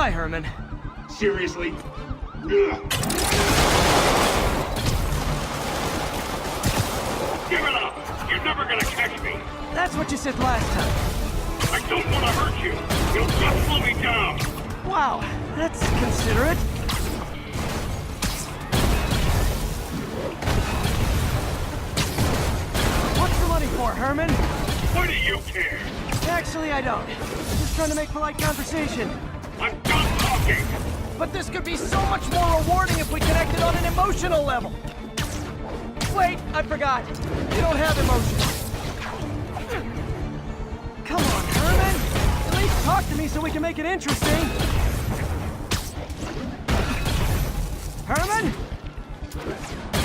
Hi, Herman. Seriously? Ugh. Give it up! You're never gonna catch me! That's what you said last time. I don't want to hurt you! You'll just slow me down! Wow, that's considerate. What's the money for, Herman? Why do you care? Actually, I don't. Just trying to make polite conversation. I'm done talking! But this could be so much more rewarding if we connected on an emotional level. Wait, I forgot. You don't have emotions. Come on, Herman. At least talk to me so we can make it interesting. Herman?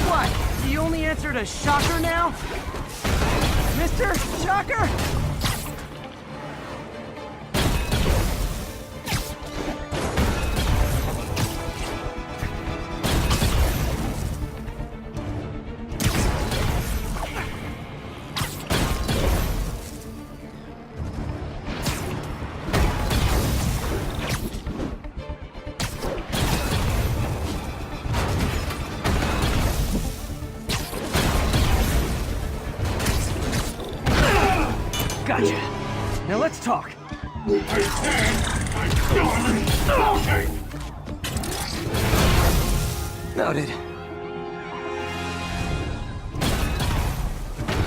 What? You only answered a shocker now? Mr. Shocker? Gotcha. Now let's talk. I said I'm done talking! Noted.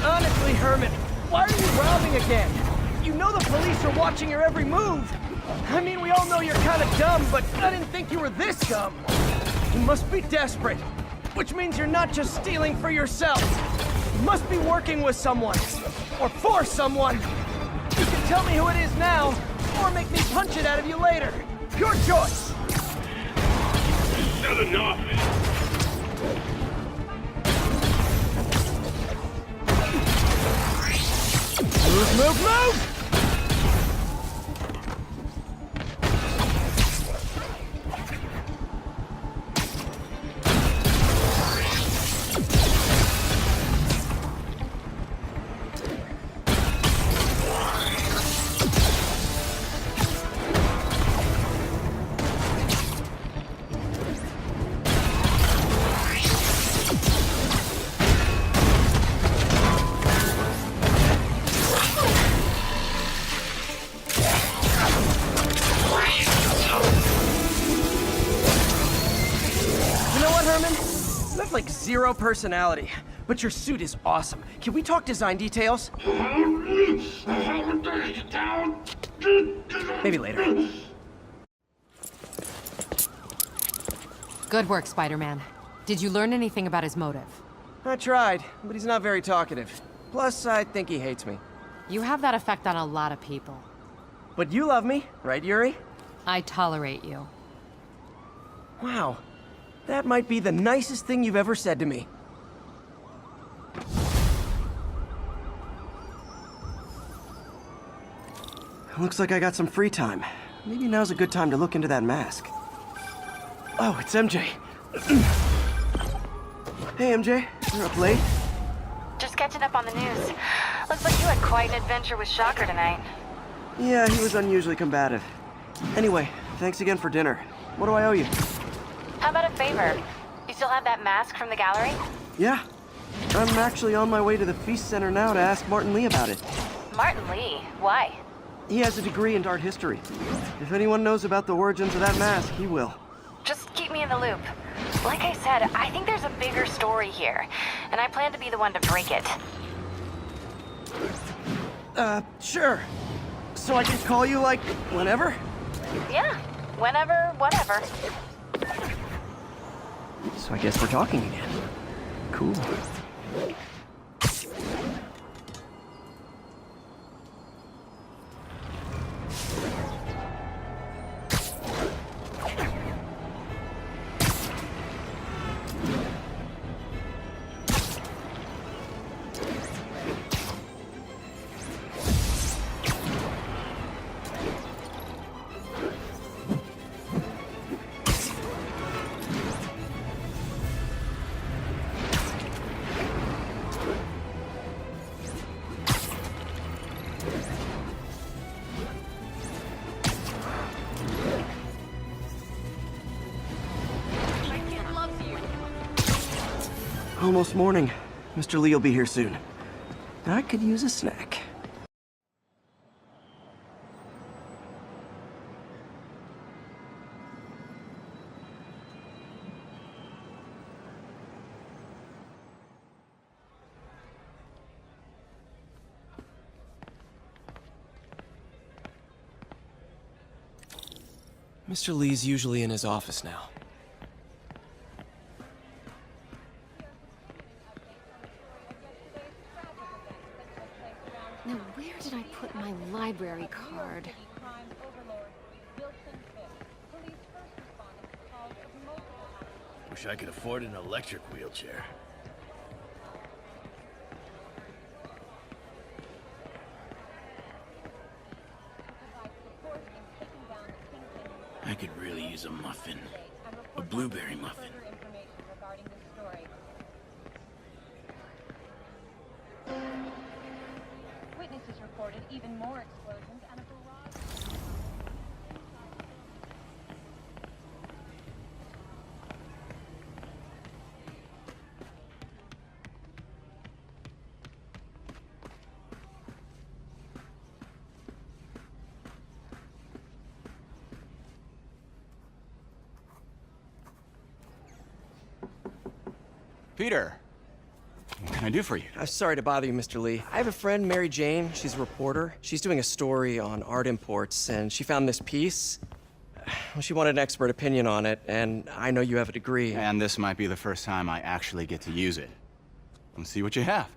Honestly, Herman, why are you robbing again? You know the police are watching your every move. I mean, we all know you're kind of dumb, but I didn't think you were this dumb. You must be desperate, which means you're not just stealing for yourself. You must be working with someone, or for someone. You can tell me who it is now, or make me punch it out of you later. Your choice. Is that enough? Move, move, move! Like zero personality, but your suit is awesome. Can we talk design details? Maybe later. Good work, Spider-Man. Did you learn anything about his motive? I tried, but he's not very talkative. Plus, I think he hates me. You have that effect on a lot of people. But you love me, right, Yuri? I tolerate you. Wow. That might be the nicest thing you've ever said to me. Looks like I got some free time. Maybe now's a good time to look into that mask. Oh, it's MJ. Hey, MJ. You're up late? Just catching up on the news. Looks like you had quite an adventure with Shocker tonight. Yeah, he was unusually combative. Anyway, thanks again for dinner. What do I owe you? How about a favor? You still have that mask from the gallery? Yeah. I'm actually on my way to the F.E.A.S.T Center now to ask Martin Lee about it. Martin Lee? Why? He has a degree in art history. If anyone knows about the origins of that mask, he will. Just keep me in the loop. Like I said, I think there's a bigger story here, and I plan to be the one to break it. Sure. So I can call you, like, whenever? Yeah, whenever, whatever. So I guess we're talking again. Cool. almost morning. Mr. Lee will be here soon. I could use a snack. Mr. Lee's usually in his office now. Now, where did I put my library card? Wish I could afford an electric wheelchair. I could really use a muffin. A blueberry muffin. Witnesses reported even more explosions and a barrage. Peter, what can I do for you? I'm sorry to bother you, Mr. Lee. I have a friend, Mary Jane. She's a reporter. She's doing a story on art imports, and she found this piece. Well, she wanted an expert opinion on it, and I know you have a degree. And this might be the first time I actually get to use it. Let's see what you have.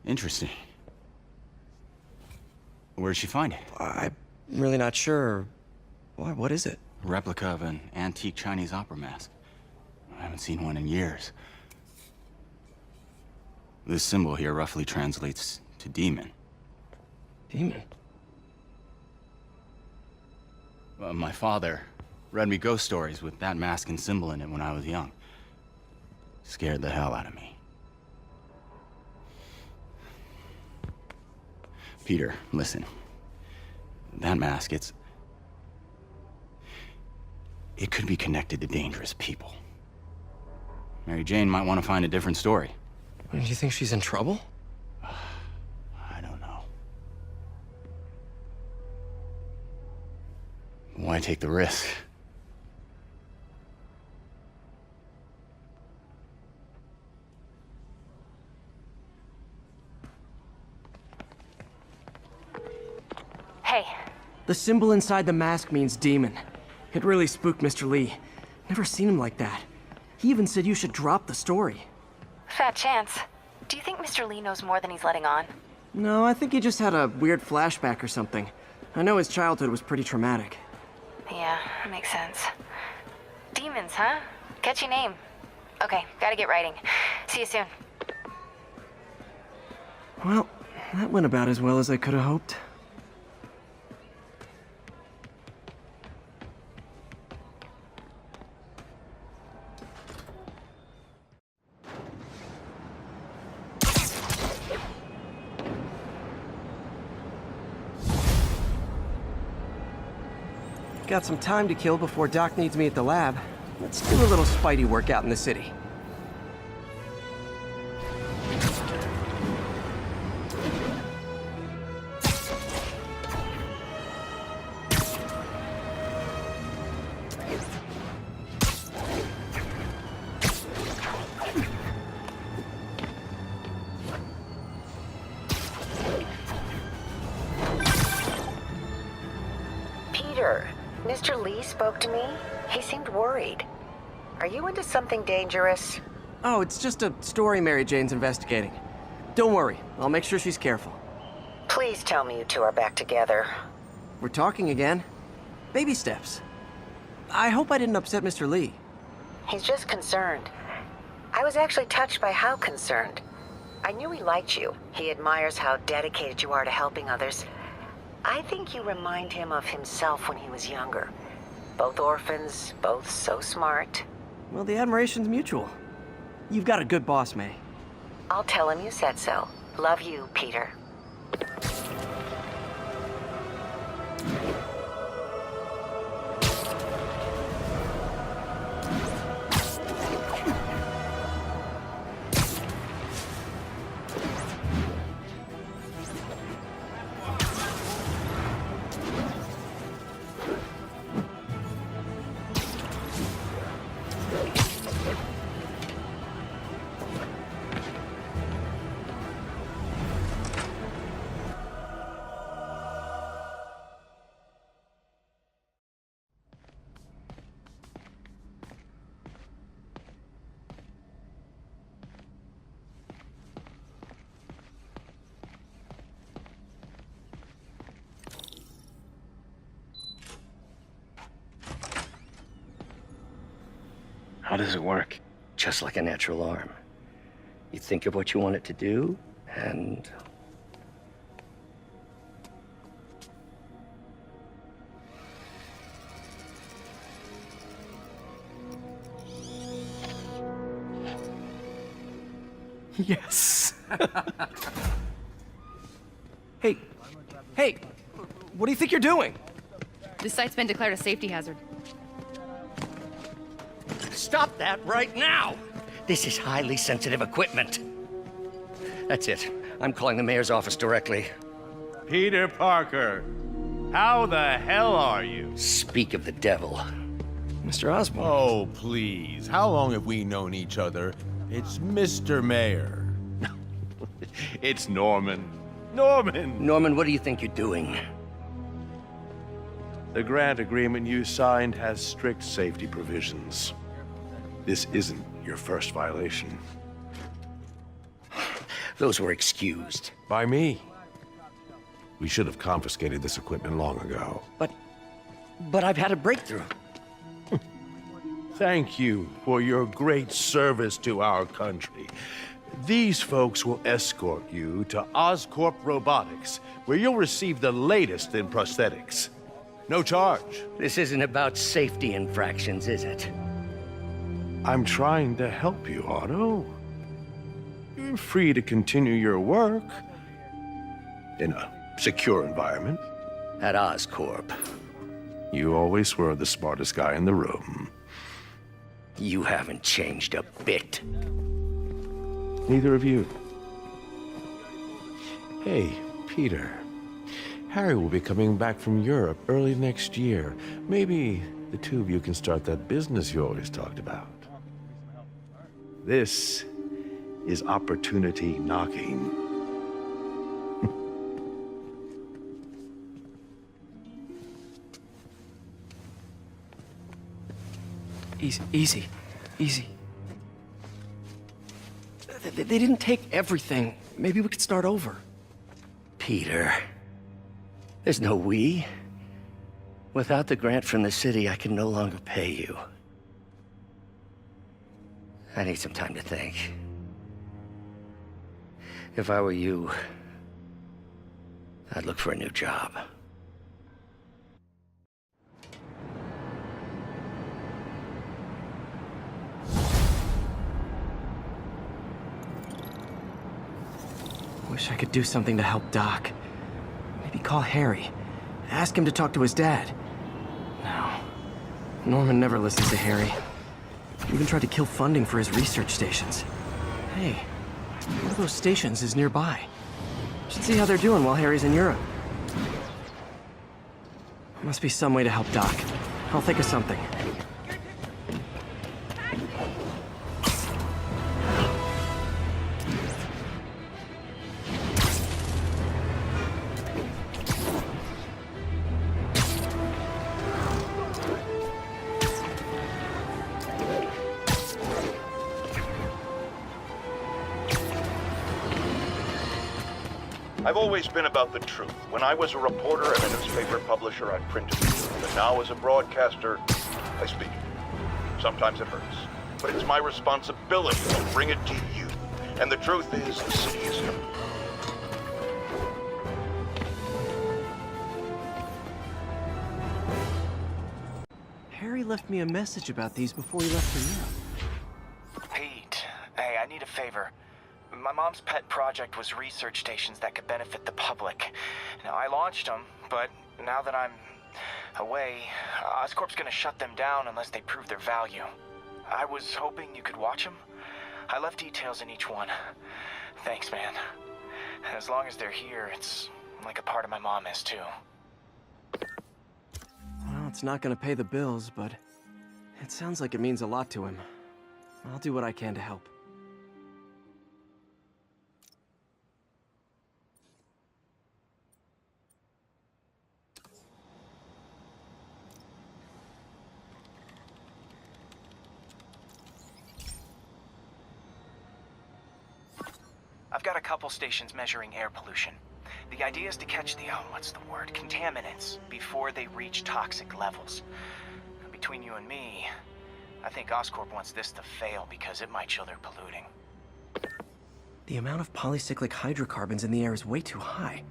Interesting. Where'd she find it? I'm really not sure. Why, what is it? A replica of an antique Chinese opera mask. I haven't seen one in years. This symbol here roughly translates to demon. Demon? Well, my father read me ghost stories with that mask and symbol in it when I was young. Scared the hell out of me. Peter, listen. That mask, it could be connected to dangerous people. Mary Jane might want to find a different story. Do you think she's in trouble? I don't know. Why take the risk? Hey, The symbol inside the mask means demon. It really spooked Mr. Lee. Never seen him like that. He even said you should drop the story. fat chance. Do you think Mr. Lee knows more than he's letting on? No, I think he just had a weird flashback or something. I know his childhood was pretty traumatic. Yeah, that makes sense. Demons, huh? Catchy name. Okay, gotta get writing. See you soon. Well, that went about as well as I could have hoped. Got some time to kill before Doc needs me at the lab. Let's do a little Spidey workout in the city. Peter, Mr. Lee spoke to me. He seemed worried. Are you into something dangerous? Oh, it's just a story Mary Jane's investigating. Don't worry, I'll make sure she's careful. Please tell me you two are back together. We're talking again. Baby steps. I hope I didn't upset Mr. Lee. He's just concerned. I was actually touched by how concerned. I knew he liked you. He admires how dedicated you are to helping others. I think you remind him of himself when he was younger. Both orphans, both so smart. Well, the admiration's mutual. You've got a good boss, May. I'll tell him you said so. Love you, Peter. How does it work? Just like a natural arm. You think of what you want it to do, and... Yes. Hey, what do you think you're doing? This site's been declared a safety hazard. Stop that right now! This is highly sensitive equipment. That's it. I'm calling the mayor's office directly. Peter Parker, how the hell are you? Speak of the devil. Mr. Osborn. Oh, please. How long have we known each other? It's Mr. Mayor. It's Norman. Norman, what do you think you're doing? The grant agreement you signed has strict safety provisions. This isn't your first violation. Those were excused. By me. We should have confiscated this equipment long ago. But I've had a breakthrough. Thank you for your great service to our country. These folks will escort you to Oscorp Robotics, where you'll receive the latest in prosthetics. No charge. This isn't about safety infractions, is it? I'm trying to help you, Otto. You're free to continue your work in a secure environment. At Oscorp. You always were the smartest guy in the room. You haven't changed a bit. Neither of you. Hey, Peter. Harry will be coming back from Europe early next year. Maybe the two of you can start that business you always talked about. This is opportunity knocking. Easy. They didn't take everything. Maybe we could start over. Peter, there's no we. Without the grant from the city, I can no longer pay you. I need some time to think. If I were you, I'd look for a new job. Wish I could do something to help Doc. Maybe call Harry. Ask him to talk to his dad. No. Norman never listens to Harry. He even tried to kill funding for his research stations. Hey, one of those stations is nearby. Should see how they're doing while Harry's in Europe. Must be some way to help Doc. I'll think of something. I've always been about the truth. When I was a reporter and a newspaper publisher, I printed the truth. But now as a broadcaster, I speak it. Sometimes it hurts. But it's my responsibility to bring it to you. And the truth is, the city is hurt. Harry left me a message about these before he left for Europe. Pete, hey, I need a favor. My mom's pet project was research stations that could benefit the public. Now, I launched them, but now that I'm away, Oscorp's gonna shut them down unless they prove their value. I was hoping you could watch them. I left details in each one. Thanks, man. As long as they're here, it's like a part of my mom is, too. Well, it's not gonna pay the bills, but it sounds like it means a lot to him. I'll do what I can to help. I've got a couple stations measuring air pollution. The idea is to catch the, contaminants before they reach toxic levels. Between you and me, I think Oscorp wants this to fail because it might show they're polluting. The amount of polycyclic hydrocarbons in the air is way too high.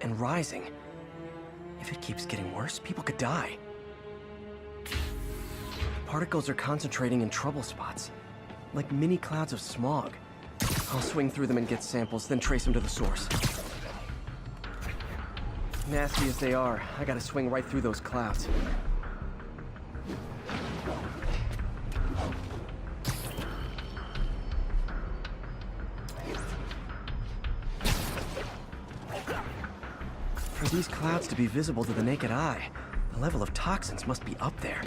And rising. If it keeps getting worse, people could die. Particles are concentrating in trouble spots, like mini clouds of smog. I'll swing through them and get samples, then trace them to the source. Nasty as they are, I gotta swing right through those clouds. For these clouds to be visible to the naked eye, the level of toxins must be up there.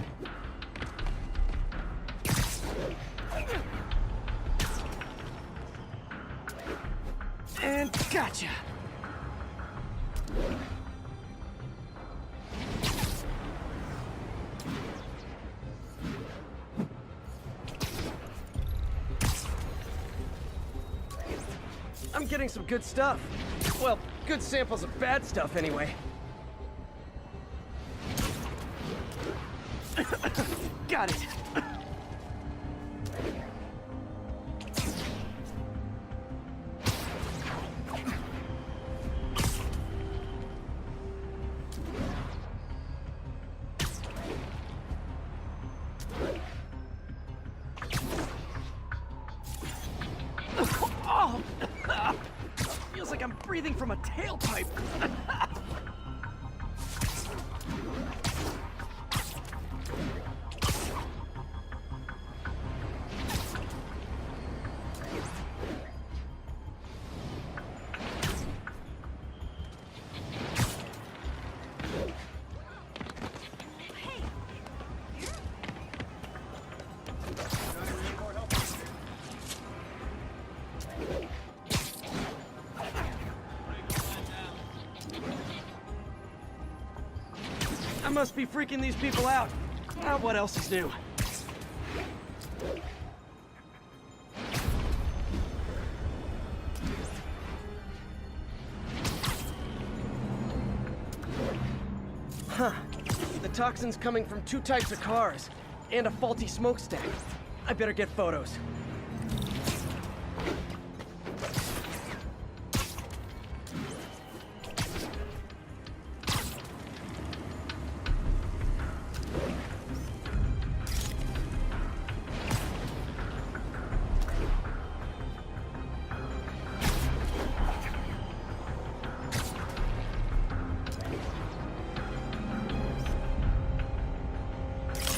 And gotcha! I'm getting some good stuff. Well, good samples of bad stuff anyway. Got it. Oh! Feels like I'm breathing from a tailpipe. I must be freaking these people out. What else is new? Huh. The toxin's coming from 2 types of cars, and a faulty smokestack. I better get photos.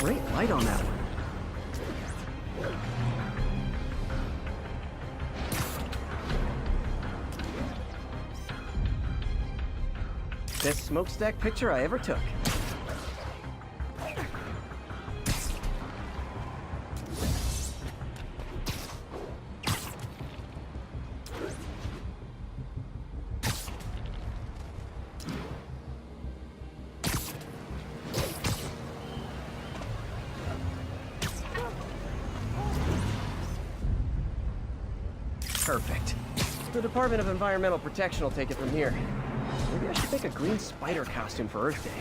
Great light on that one. Best smokestack picture I ever took. Perfect. The Department of Environmental Protection will take it from here. Maybe I should make a green spider costume for Earth Day.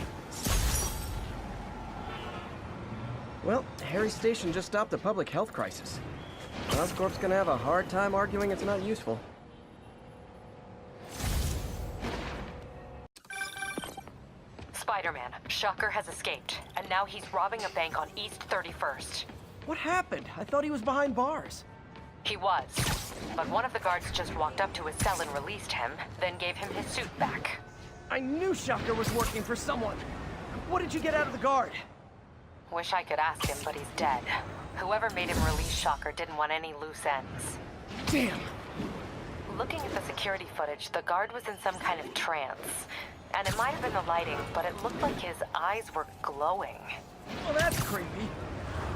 Well, Harry's station just stopped a public health crisis. Oscorp's gonna have a hard time arguing it's not useful. Spider-Man, Shocker has escaped, and now he's robbing a bank on East 31st. What happened? I thought he was behind bars. He was, but one of the guards just walked up to his cell and released him, then gave him his suit back. I knew Shocker was working for someone. What did you get out of the guard? Wish I could ask him, but he's dead. Whoever made him release Shocker didn't want any loose ends. Damn. Looking at the security footage, the guard was in some kind of trance. And it might have been the lighting, but it looked like his eyes were glowing. Well, that's creepy.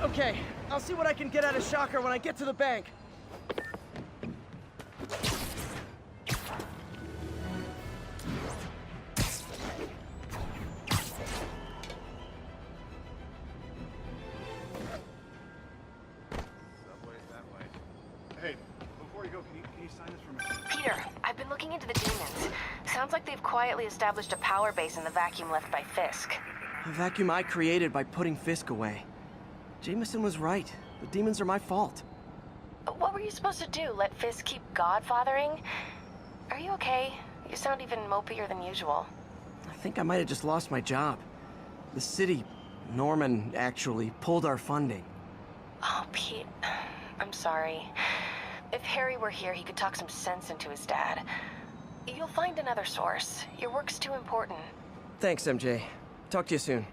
Okay, I'll see what I can get out of Shocker when I get to the bank. Hey, before you go, can you sign this for me? Peter, I've been looking into the demons. Sounds like they've quietly established a power base in the vacuum left by Fisk. A vacuum I created by putting Fisk away. Jameson was right. The demons are my fault. What were you supposed to do? Let F.E.A.S.T keep godfathering? Are you okay? You sound even mopier than usual. I think I might have just lost my job. The city, Norman, actually, pulled our funding. Oh, Pete. I'm sorry. If Harry were here, he could talk some sense into his dad. You'll find another source. Your work's too important. Thanks, MJ. Talk to you soon.